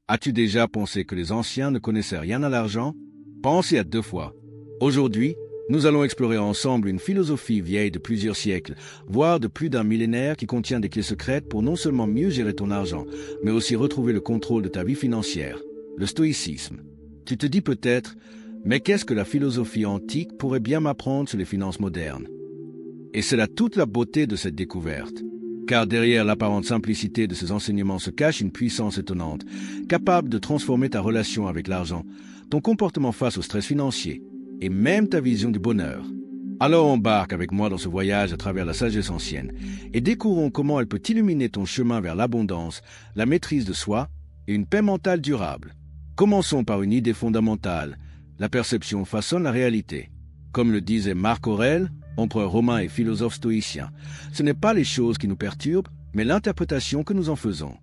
As-tu déjà pensé que les anciens ne connaissaient rien à l'argent? Pense-y à 2 fois. Aujourd'hui, nous allons explorer ensemble une philosophie vieille de plusieurs siècles, voire de plus d'un millénaire qui contient des clés secrètes pour non seulement mieux gérer ton argent, mais aussi retrouver le contrôle de ta vie financière, le stoïcisme. Tu te dis peut-être, mais qu'est-ce que la philosophie antique pourrait bien m'apprendre sur les finances modernes? Et c'est là toute la beauté de cette découverte. Car derrière l'apparente simplicité de ces enseignements se cache une puissance étonnante, capable de transformer ta relation avec l'argent, ton comportement face au stress financier, et même ta vision du bonheur. Alors embarque avec moi dans ce voyage à travers la sagesse ancienne, et découvrons comment elle peut illuminer ton chemin vers l'abondance, la maîtrise de soi et une paix mentale durable. Commençons par une idée fondamentale. La perception façonne la réalité. Comme le disait Marc Aurèle, empereur romain et philosophe stoïcien, ce n'est pas les choses qui nous perturbent, mais l'interprétation que nous en faisons.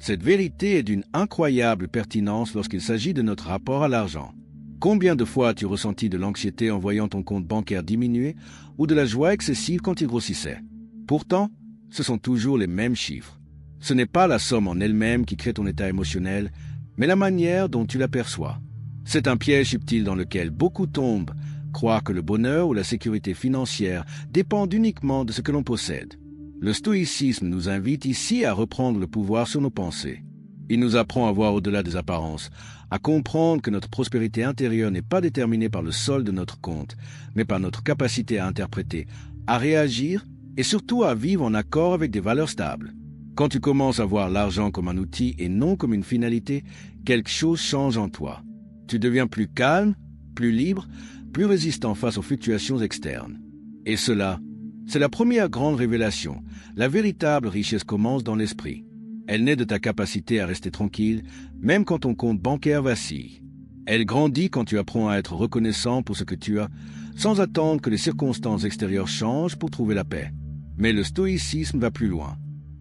Cette vérité est d'une incroyable pertinence lorsqu'il s'agit de notre rapport à l'argent. Combien de fois as-tu ressenti de l'anxiété en voyant ton compte bancaire diminuer ou de la joie excessive quand il grossissait? Pourtant, ce sont toujours les mêmes chiffres. Ce n'est pas la somme en elle-même qui crée ton état émotionnel, mais la manière dont tu l'aperçois. C'est un piège subtil dans lequel beaucoup tombent, croire que le bonheur ou la sécurité financière dépendent uniquement de ce que l'on possède. Le stoïcisme nous invite ici à reprendre le pouvoir sur nos pensées. Il nous apprend à voir au-delà des apparences, à comprendre que notre prospérité intérieure n'est pas déterminée par le solde de notre compte, mais par notre capacité à interpréter, à réagir et surtout à vivre en accord avec des valeurs stables. Quand tu commences à voir l'argent comme un outil et non comme une finalité, quelque chose change en toi. Tu deviens plus calme, plus libre, plus résistant face aux fluctuations externes. Et cela, c'est la première grande révélation. La véritable richesse commence dans l'esprit. Elle naît de ta capacité à rester tranquille, même quand ton compte bancaire vacille. Elle grandit quand tu apprends à être reconnaissant pour ce que tu as, sans attendre que les circonstances extérieures changent pour trouver la paix. Mais le stoïcisme va plus loin.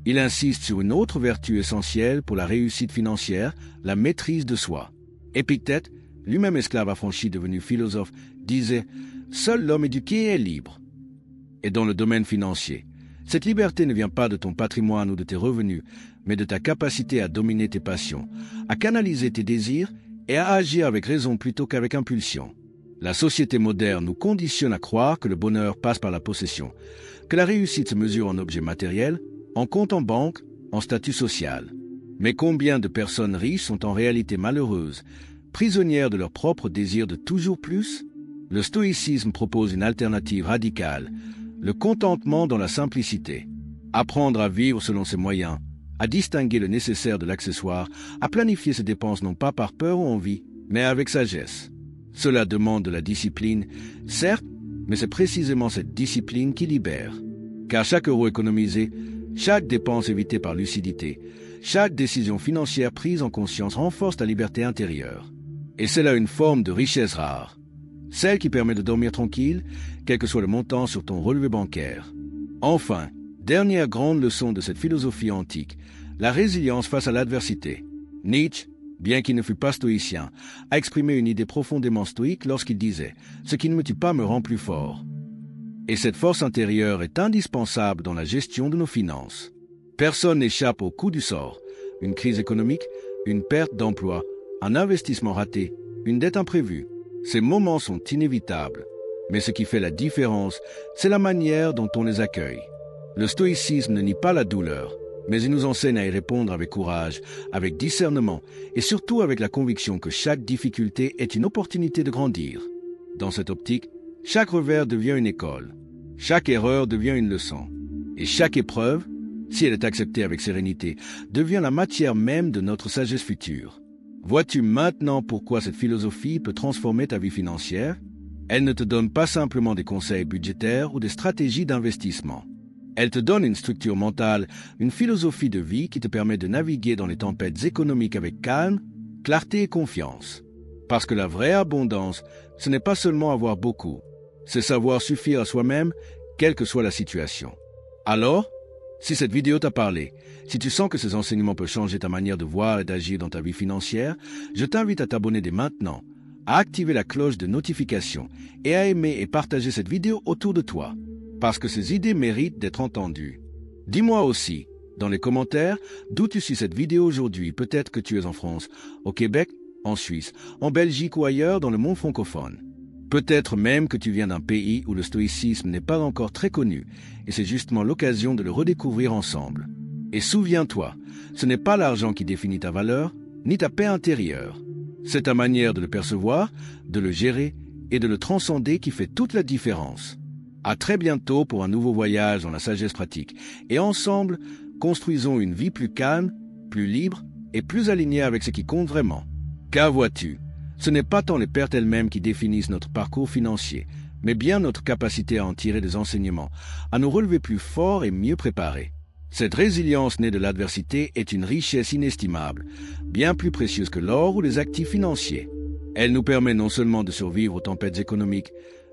Il insiste sur une autre vertu essentielle pour la réussite financière, la maîtrise de soi. Épictète, lui-même esclave affranchi devenu philosophe, disait « Seul l'homme éduqué est libre ». Et dans le domaine financier, cette liberté ne vient pas de ton patrimoine ou de tes revenus, mais de ta capacité à dominer tes passions, à canaliser tes désirs et à agir avec raison plutôt qu'avec impulsion. La société moderne nous conditionne à croire que le bonheur passe par la possession, que la réussite se mesure en objets matériels, en compte en banque, en statut social. Mais combien de personnes riches sont en réalité malheureuses, prisonnières de leur propre désir de toujours plus? Le stoïcisme propose une alternative radicale, le contentement dans la simplicité. Apprendre à vivre selon ses moyens, à distinguer le nécessaire de l'accessoire, à planifier ses dépenses non pas par peur ou envie, mais avec sagesse. Cela demande de la discipline, certes, mais c'est précisément cette discipline qui libère. Car chaque euro économisé, chaque dépense évitée par lucidité, chaque décision financière prise en conscience renforce ta liberté intérieure. Et c'est là une forme de richesse rare. Celle qui permet de dormir tranquille, quel que soit le montant sur ton relevé bancaire. Enfin, dernière grande leçon de cette philosophie antique, la résilience face à l'adversité. Nietzsche, bien qu'il ne fût pas stoïcien, a exprimé une idée profondément stoïque lorsqu'il disait « Ce qui ne me tue pas me rend plus fort ». Et cette force intérieure est indispensable dans la gestion de nos finances. Personne n'échappe au coup du sort. Une crise économique, une perte d'emploi, un investissement raté, une dette imprévue. Ces moments sont inévitables. Mais ce qui fait la différence, c'est la manière dont on les accueille. Le stoïcisme ne nie pas la douleur, mais il nous enseigne à y répondre avec courage, avec discernement et surtout avec la conviction que chaque difficulté est une opportunité de grandir. Dans cette optique, chaque revers devient une école, chaque erreur devient une leçon, et chaque épreuve, si elle est acceptée avec sérénité, devient la matière même de notre sagesse future. Vois-tu maintenant pourquoi cette philosophie peut transformer ta vie financière? Elle ne te donne pas simplement des conseils budgétaires ou des stratégies d'investissement. Elle te donne une structure mentale, une philosophie de vie qui te permet de naviguer dans les tempêtes économiques avec calme, clarté et confiance. Parce que la vraie abondance, ce n'est pas seulement avoir beaucoup, c'est savoir suffire à soi-même, quelle que soit la situation. Alors, si cette vidéo t'a parlé, si tu sens que ces enseignements peuvent changer ta manière de voir et d'agir dans ta vie financière, je t'invite à t'abonner dès maintenant, à activer la cloche de notification et à aimer et partager cette vidéo autour de toi, parce que ces idées méritent d'être entendues. Dis-moi aussi, dans les commentaires d'où tu suis cette vidéo aujourd'hui. Peut-être que tu es en France, au Québec, en Suisse, en Belgique ou ailleurs dans le monde francophone. Peut-être même que tu viens d'un pays où le stoïcisme n'est pas encore très connu, et c'est justement l'occasion de le redécouvrir ensemble. Et souviens-toi, ce n'est pas l'argent qui définit ta valeur, ni ta paix intérieure. C'est ta manière de le percevoir, de le gérer et de le transcender qui fait toute la différence. À très bientôt pour un nouveau voyage dans la sagesse pratique. Et ensemble, construisons une vie plus calme, plus libre et plus alignée avec ce qui compte vraiment. Car vois-tu, ce n'est pas tant les pertes elles-mêmes qui définissent notre parcours financier, mais bien notre capacité à en tirer des enseignements, à nous relever plus forts et mieux préparés. Cette résilience née de l'adversité est une richesse inestimable, bien plus précieuse que l'or ou les actifs financiers. Elle nous permet non seulement de survivre aux tempêtes économiques,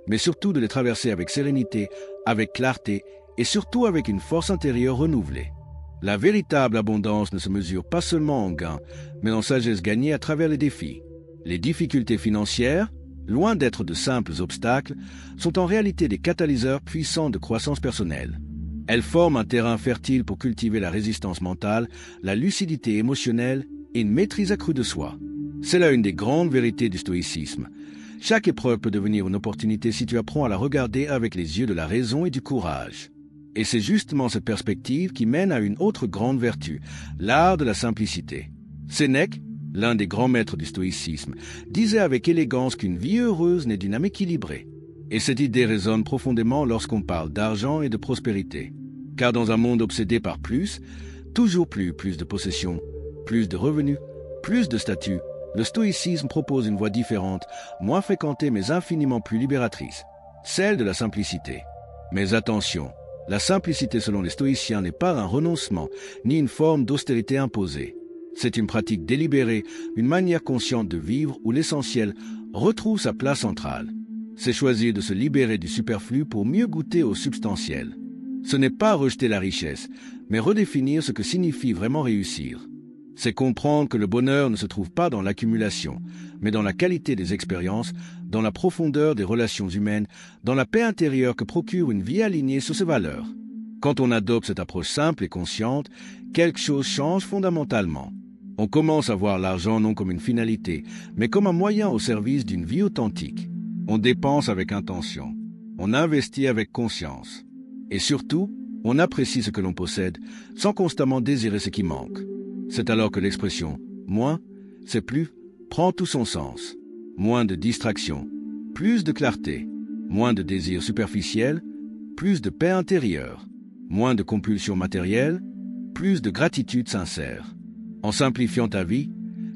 mais surtout de les traverser avec sérénité, avec clarté et surtout avec une force intérieure renouvelée. La véritable abondance ne se mesure pas seulement en gains, mais en sagesse gagnée à travers les défis. Les difficultés financières, loin d'être de simples obstacles, sont en réalité des catalyseurs puissants de croissance personnelle. Elles forment un terrain fertile pour cultiver la résistance mentale, la lucidité émotionnelle et une maîtrise accrue de soi. C'est là une des grandes vérités du stoïcisme. Chaque épreuve peut devenir une opportunité si tu apprends à la regarder avec les yeux de la raison et du courage. Et c'est justement cette perspective qui mène à une autre grande vertu, l'art de la simplicité. Sénèque, l'un des grands maîtres du stoïcisme, disait avec élégance qu'une vie heureuse naît d'une âme équilibrée. Et cette idée résonne profondément lorsqu'on parle d'argent et de prospérité. Car dans un monde obsédé par plus, toujours plus de possessions, plus de revenus, plus de statut, le stoïcisme propose une voie différente, moins fréquentée mais infiniment plus libératrice, celle de la simplicité. Mais attention, la simplicité selon les stoïciens n'est pas un renoncement, ni une forme d'austérité imposée. C'est une pratique délibérée, une manière consciente de vivre où l'essentiel retrouve sa place centrale. C'est choisir de se libérer du superflu pour mieux goûter au substantiel. Ce n'est pas rejeter la richesse, mais redéfinir ce que signifie vraiment réussir. C'est comprendre que le bonheur ne se trouve pas dans l'accumulation, mais dans la qualité des expériences, dans la profondeur des relations humaines, dans la paix intérieure que procure une vie alignée sur ses valeurs. Quand on adopte cette approche simple et consciente, quelque chose change fondamentalement. On commence à voir l'argent non comme une finalité, mais comme un moyen au service d'une vie authentique. On dépense avec intention, on investit avec conscience. Et surtout, on apprécie ce que l'on possède, sans constamment désirer ce qui manque. C'est alors que l'expression « moins, c'est plus » prend tout son sens. Moins de distractions, plus de clarté, moins de désirs superficiels, plus de paix intérieure, moins de compulsions matérielles, plus de gratitude sincère. En simplifiant ta vie,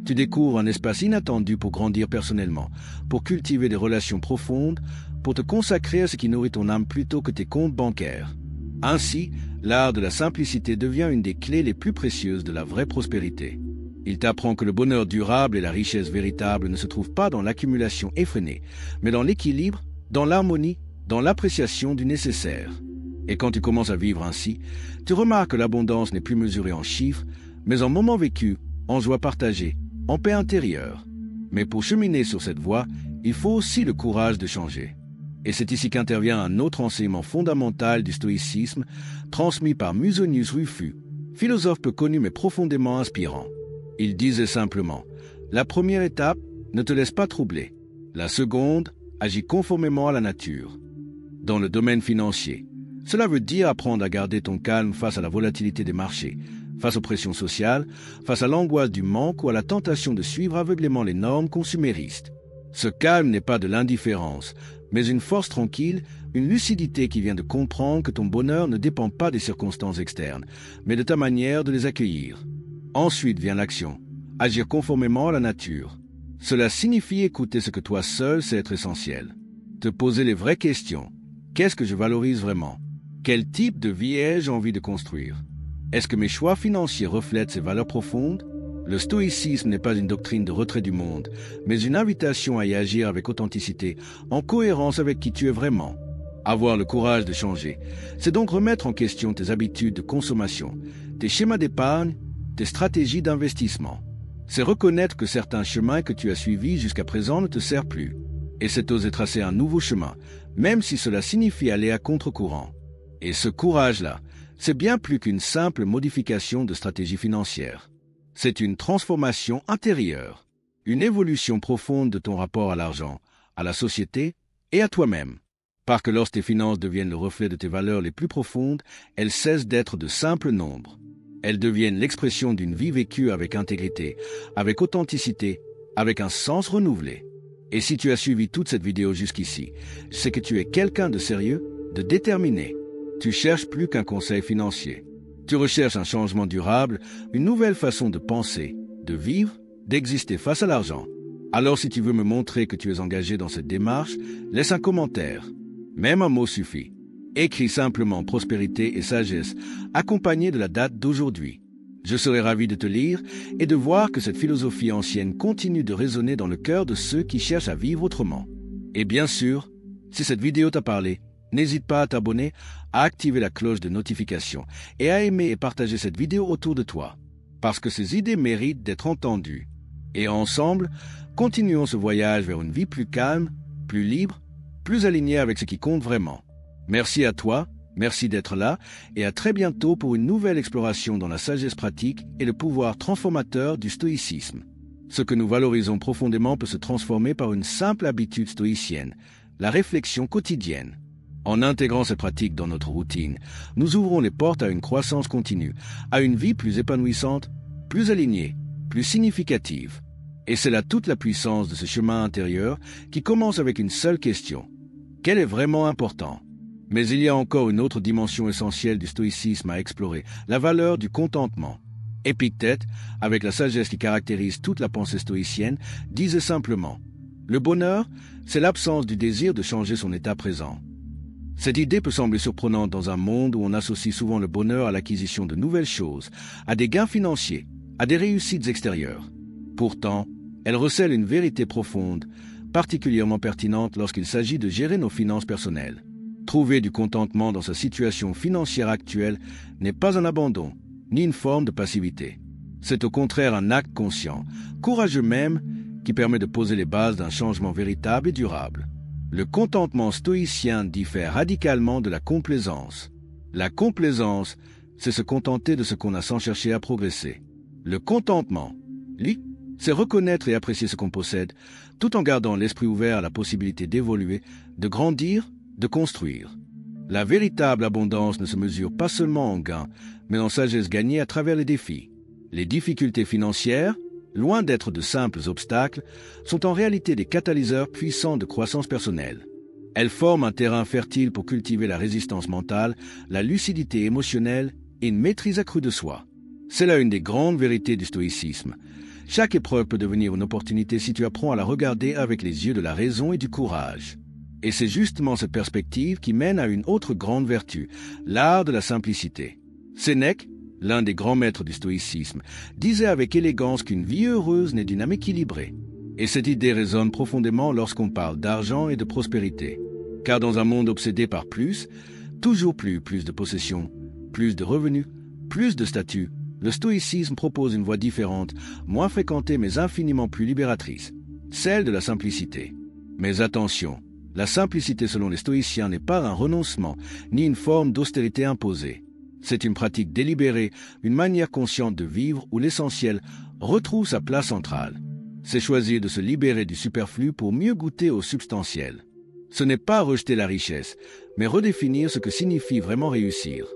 tu découvres un espace inattendu pour grandir personnellement, pour cultiver des relations profondes, pour te consacrer à ce qui nourrit ton âme plutôt que tes comptes bancaires. Ainsi, l'art de la simplicité devient une des clés les plus précieuses de la vraie prospérité. Il t'apprend que le bonheur durable et la richesse véritable ne se trouvent pas dans l'accumulation effrénée, mais dans l'équilibre, dans l'harmonie, dans l'appréciation du nécessaire. Et quand tu commences à vivre ainsi, tu remarques que l'abondance n'est plus mesurée en chiffres, mais en moments vécus, en joie partagée, en paix intérieure. Mais pour cheminer sur cette voie, il faut aussi le courage de changer. Et c'est ici qu'intervient un autre enseignement fondamental du stoïcisme, transmis par Musonius Rufus, philosophe peu connu mais profondément inspirant. Il disait simplement, « La première étape, ne te laisse pas troubler. La seconde, agis conformément à la nature. » Dans le domaine financier, cela veut dire apprendre à garder ton calme face à la volatilité des marchés, face aux pressions sociales, face à l'angoisse du manque ou à la tentation de suivre aveuglément les normes consuméristes. Ce calme n'est pas de l'indifférence, mais une force tranquille, une lucidité qui vient de comprendre que ton bonheur ne dépend pas des circonstances externes, mais de ta manière de les accueillir. Ensuite vient l'action, agir conformément à la nature. Cela signifie écouter ce que toi seul sais être essentiel. Te poser les vraies questions. Qu'est-ce que je valorise vraiment? Quel type de vie ai-je envie de construire? Est-ce que mes choix financiers reflètent ces valeurs profondes? Le stoïcisme n'est pas une doctrine de retrait du monde, mais une invitation à y agir avec authenticité, en cohérence avec qui tu es vraiment. Avoir le courage de changer, c'est donc remettre en question tes habitudes de consommation, tes schémas d'épargne, tes stratégies d'investissement. C'est reconnaître que certains chemins que tu as suivis jusqu'à présent ne te servent plus. Et c'est oser tracer un nouveau chemin, même si cela signifie aller à contre-courant. Et ce courage-là, c'est bien plus qu'une simple modification de stratégie financière. C'est une transformation intérieure, une évolution profonde de ton rapport à l'argent, à la société et à toi-même. Parce que lorsque tes finances deviennent le reflet de tes valeurs les plus profondes, elles cessent d'être de simples nombres. Elles deviennent l'expression d'une vie vécue avec intégrité, avec authenticité, avec un sens renouvelé. Et si tu as suivi toute cette vidéo jusqu'ici, c'est que tu es quelqu'un de sérieux, de déterminé. Tu cherches plus qu'un conseil financier. Tu recherches un changement durable, une nouvelle façon de penser, de vivre, d'exister face à l'argent. Alors si tu veux me montrer que tu es engagé dans cette démarche, laisse un commentaire. Même un mot suffit. Écris simplement prospérité et sagesse, accompagné de la date d'aujourd'hui. Je serai ravi de te lire et de voir que cette philosophie ancienne continue de résonner dans le cœur de ceux qui cherchent à vivre autrement. Et bien sûr, si cette vidéo t'a parlé, n'hésite pas à t'abonner, à activer la cloche de notification et à aimer et partager cette vidéo autour de toi, parce que ces idées méritent d'être entendues. Et ensemble, continuons ce voyage vers une vie plus calme, plus libre, plus alignée avec ce qui compte vraiment. Merci à toi, merci d'être là et à très bientôt pour une nouvelle exploration dans la sagesse pratique et le pouvoir transformateur du stoïcisme. Ce que nous valorisons profondément peut se transformer par une simple habitude stoïcienne, la réflexion quotidienne. En intégrant cette pratique dans notre routine, nous ouvrons les portes à une croissance continue, à une vie plus épanouissante, plus alignée, plus significative. Et c'est là toute la puissance de ce chemin intérieur qui commence avec une seule question. Quel est vraiment important? Mais il y a encore une autre dimension essentielle du stoïcisme à explorer, la valeur du contentement. Épictète, avec la sagesse qui caractérise toute la pensée stoïcienne, disait simplement « Le bonheur, c'est l'absence du désir de changer son état présent ». Cette idée peut sembler surprenante dans un monde où on associe souvent le bonheur à l'acquisition de nouvelles choses, à des gains financiers, à des réussites extérieures. Pourtant, elle recèle une vérité profonde, particulièrement pertinente lorsqu'il s'agit de gérer nos finances personnelles. Trouver du contentement dans sa situation financière actuelle n'est pas un abandon, ni une forme de passivité. C'est au contraire un acte conscient, courageux même, qui permet de poser les bases d'un changement véritable et durable. Le contentement stoïcien diffère radicalement de la complaisance. La complaisance, c'est se contenter de ce qu'on a sans chercher à progresser. Le contentement, lui, c'est reconnaître et apprécier ce qu'on possède, tout en gardant l'esprit ouvert à la possibilité d'évoluer, de grandir, de construire. La véritable abondance ne se mesure pas seulement en gains, mais en sagesse gagnée à travers les défis. Les difficultés financières, loin d'être de simples obstacles, sont en réalité des catalyseurs puissants de croissance personnelle. Elles forment un terrain fertile pour cultiver la résistance mentale, la lucidité émotionnelle et une maîtrise accrue de soi. C'est là une des grandes vérités du stoïcisme. Chaque épreuve peut devenir une opportunité si tu apprends à la regarder avec les yeux de la raison et du courage. Et c'est justement cette perspective qui mène à une autre grande vertu, l'art de la simplicité. Sénèque, l'un des grands maîtres du stoïcisme, disait avec élégance qu'une vie heureuse naît d'une âme équilibrée. Et cette idée résonne profondément lorsqu'on parle d'argent et de prospérité. Car dans un monde obsédé par plus, toujours plus de possessions, plus de revenus, plus de statut, le stoïcisme propose une voie différente, moins fréquentée mais infiniment plus libératrice, celle de la simplicité. Mais attention, la simplicité selon les stoïciens n'est pas un renoncement, ni une forme d'austérité imposée. C'est une pratique délibérée, une manière consciente de vivre où l'essentiel retrouve sa place centrale. C'est choisir de se libérer du superflu pour mieux goûter au substantiel. Ce n'est pas rejeter la richesse, mais redéfinir ce que signifie vraiment réussir.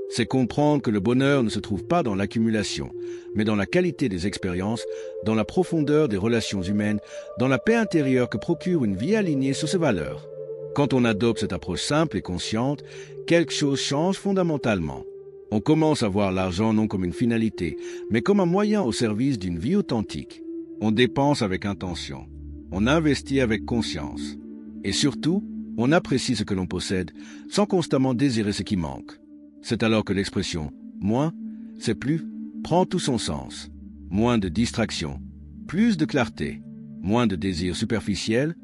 C'est comprendre que le bonheur ne se trouve pas dans l'accumulation, mais dans la qualité des expériences, dans la profondeur des relations humaines, dans la paix intérieure que procure une vie alignée sur ses valeurs. Quand on adopte cette approche simple et consciente, quelque chose change fondamentalement. On commence à voir l'argent non comme une finalité, mais comme un moyen au service d'une vie authentique. On dépense avec intention. On investit avec conscience. Et surtout, on apprécie ce que l'on possède, sans constamment désirer ce qui manque. C'est alors que l'expression « moins, c'est plus » prend tout son sens. Moins de distractions, plus de clarté, moins de désirs superficiels,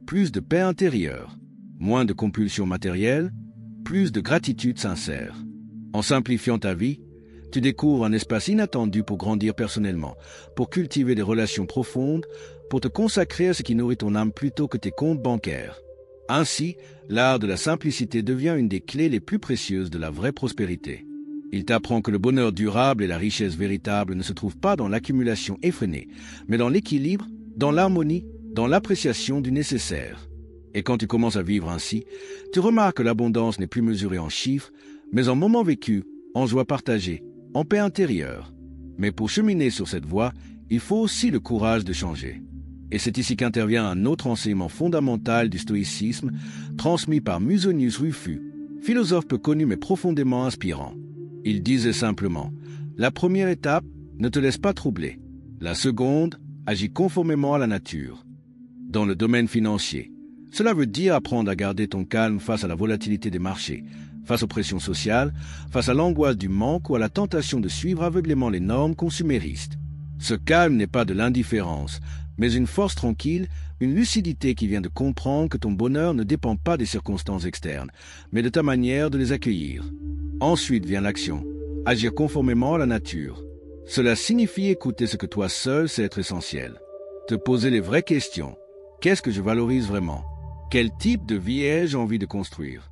plus de paix intérieure, moins de compulsions matérielles, plus de gratitude sincère. En simplifiant ta vie, tu découvres un espace inattendu pour grandir personnellement, pour cultiver des relations profondes, pour te consacrer à ce qui nourrit ton âme plutôt que tes comptes bancaires. Ainsi, l'art de la simplicité devient une des clés les plus précieuses de la vraie prospérité. Il t'apprend que le bonheur durable et la richesse véritable ne se trouvent pas dans l'accumulation effrénée, mais dans l'équilibre, dans l'harmonie, dans l'appréciation du nécessaire. Et quand tu commences à vivre ainsi, tu remarques que l'abondance n'est plus mesurée en chiffres, mais en moments vécus, en joie partagée, en paix intérieure. Mais pour cheminer sur cette voie, il faut aussi le courage de changer. Et c'est ici qu'intervient un autre enseignement fondamental du stoïcisme, transmis par Musonius Rufus, philosophe peu connu mais profondément inspirant. Il disait simplement, la première étape, ne te laisse pas troubler. La seconde, agis conformément à la nature. Dans le domaine financier, cela veut dire apprendre à garder ton calme face à la volatilité des marchés, face aux pressions sociales, face à l'angoisse du manque ou à la tentation de suivre aveuglément les normes consuméristes. Ce calme n'est pas de l'indifférence, mais une force tranquille, une lucidité qui vient de comprendre que ton bonheur ne dépend pas des circonstances externes, mais de ta manière de les accueillir. Ensuite vient l'action, agir conformément à la nature. Cela signifie écouter ce que toi seul sais être essentiel. Te poser les vraies questions. Qu'est-ce que je valorise vraiment? Quel type de vie ai-je envie de construire?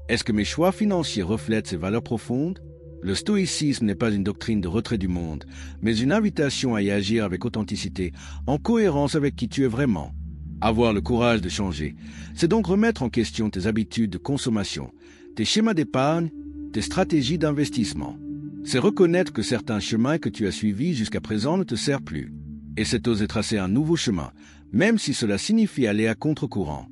Est-ce que mes choix financiers reflètent ces valeurs profondes? Le stoïcisme n'est pas une doctrine de retrait du monde, mais une invitation à y agir avec authenticité, en cohérence avec qui tu es vraiment. Avoir le courage de changer, c'est donc remettre en question tes habitudes de consommation, tes schémas d'épargne, tes stratégies d'investissement. C'est reconnaître que certains chemins que tu as suivis jusqu'à présent ne te servent plus. Et c'est oser tracer un nouveau chemin, même si cela signifie aller à contre-courant.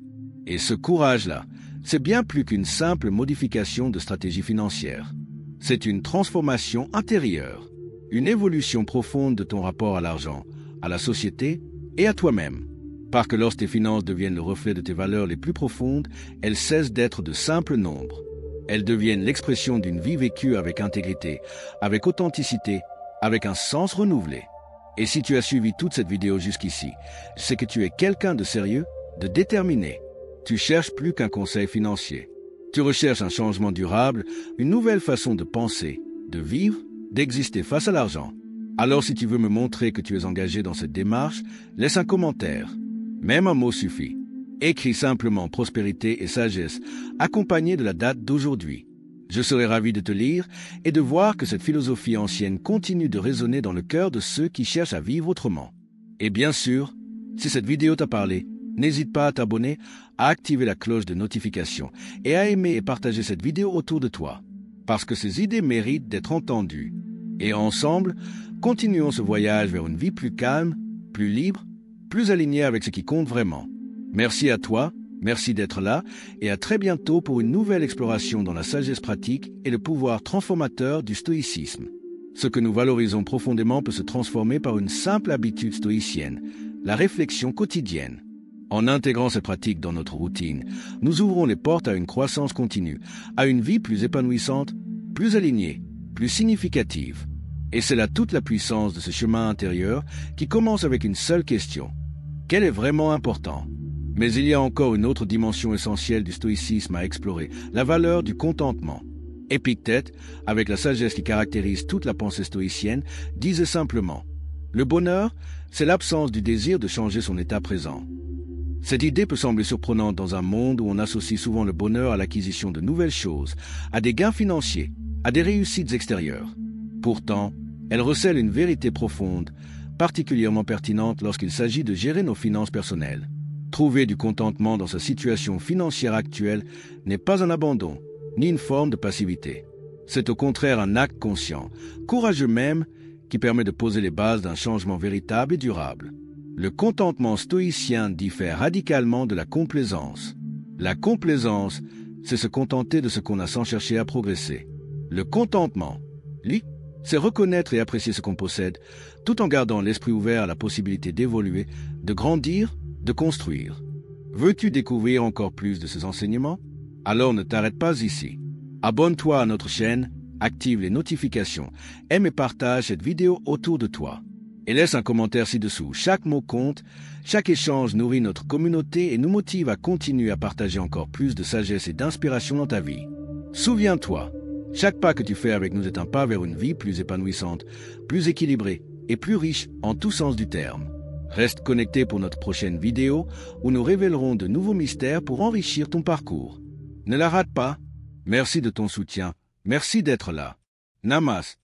Et ce courage-là, c'est bien plus qu'une simple modification de stratégie financière. C'est une transformation intérieure, une évolution profonde de ton rapport à l'argent, à la société et à toi-même. Parce que lorsque tes finances deviennent le reflet de tes valeurs les plus profondes, elles cessent d'être de simples nombres. Elles deviennent l'expression d'une vie vécue avec intégrité, avec authenticité, avec un sens renouvelé. Et si tu as suivi toute cette vidéo jusqu'ici, c'est que tu es quelqu'un de sérieux, de déterminé. Tu cherches plus qu'un conseil financier. Tu recherches un changement durable, une nouvelle façon de penser, de vivre, d'exister face à l'argent. Alors si tu veux me montrer que tu es engagé dans cette démarche, laisse un commentaire. Même un mot suffit. Écris simplement prospérité et sagesse, accompagné de la date d'aujourd'hui. Je serai ravi de te lire et de voir que cette philosophie ancienne continue de résonner dans le cœur de ceux qui cherchent à vivre autrement. Et bien sûr, si cette vidéo t'a parlé, n'hésite pas à t'abonner, à activer la cloche de notification et à aimer et partager cette vidéo autour de toi, parce que ces idées méritent d'être entendues. Et ensemble, continuons ce voyage vers une vie plus calme, plus libre, plus alignée avec ce qui compte vraiment. Merci à toi, merci d'être là et à très bientôt pour une nouvelle exploration dans la sagesse pratique et le pouvoir transformateur du stoïcisme. Ce que nous valorisons profondément peut se transformer par une simple habitude stoïcienne, la réflexion quotidienne. En intégrant cette pratique dans notre routine, nous ouvrons les portes à une croissance continue, à une vie plus épanouissante, plus alignée, plus significative. Et c'est là toute la puissance de ce chemin intérieur qui commence avec une seule question. Quel est vraiment important? Mais il y a encore une autre dimension essentielle du stoïcisme à explorer, la valeur du contentement. Épictète, avec la sagesse qui caractérise toute la pensée stoïcienne, disait simplement « Le bonheur, c'est l'absence du désir de changer son état présent ». Cette idée peut sembler surprenante dans un monde où on associe souvent le bonheur à l'acquisition de nouvelles choses, à des gains financiers, à des réussites extérieures. Pourtant, elle recèle une vérité profonde, particulièrement pertinente lorsqu'il s'agit de gérer nos finances personnelles. Trouver du contentement dans sa situation financière actuelle n'est pas un abandon, ni une forme de passivité. C'est au contraire un acte conscient, courageux même, qui permet de poser les bases d'un changement véritable et durable. Le contentement stoïcien diffère radicalement de la complaisance. La complaisance, c'est se contenter de ce qu'on a sans chercher à progresser. Le contentement, lui, c'est reconnaître et apprécier ce qu'on possède, tout en gardant l'esprit ouvert à la possibilité d'évoluer, de grandir, de construire. Veux-tu découvrir encore plus de ces enseignements? Alors ne t'arrête pas ici. Abonne-toi à notre chaîne, active les notifications, aime et partage cette vidéo autour de toi. Et laisse un commentaire ci-dessous. Chaque mot compte, chaque échange nourrit notre communauté et nous motive à continuer à partager encore plus de sagesse et d'inspiration dans ta vie. Souviens-toi, chaque pas que tu fais avec nous est un pas vers une vie plus épanouissante, plus équilibrée et plus riche en tout sens du terme. Reste connecté pour notre prochaine vidéo où nous révélerons de nouveaux mystères pour enrichir ton parcours. Ne la rate pas. Merci de ton soutien. Merci d'être là. Namas,